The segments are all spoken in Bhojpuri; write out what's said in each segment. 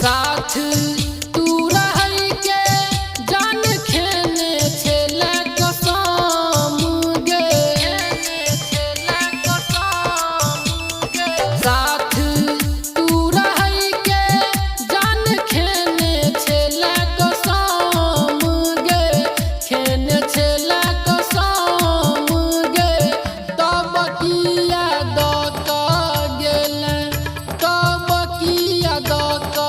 साथ तू रही के जान खेने छेला कसम गे साथ तू रही के जान खेने छेला कसम गे खेने छेला कसम गे तब किया दक गेले तब किया दक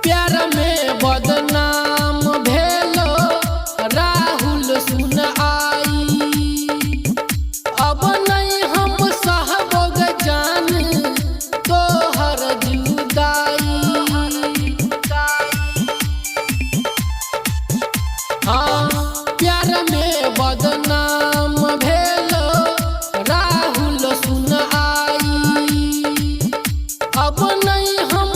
प्यार में बदनाम भेलो राहुल सुन आई अब नहीं हम सहबग जान तोहर जुदाई हाँ प्यार में बदनाम भेलो राहुल सुन आई अब नहीं हम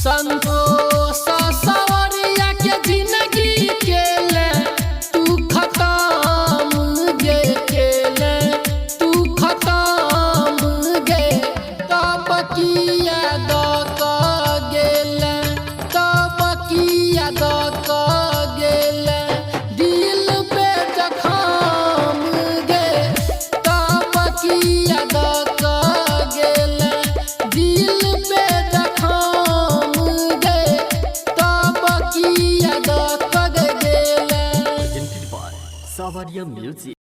संतोष सवरिया के जिंदगी के ले तू खत्म गे केले तू खत्म गे तब किया दक गेले तब किया दक गेले दिल पे जखम गे तब किया दक गेले दिल पे Savaria Music.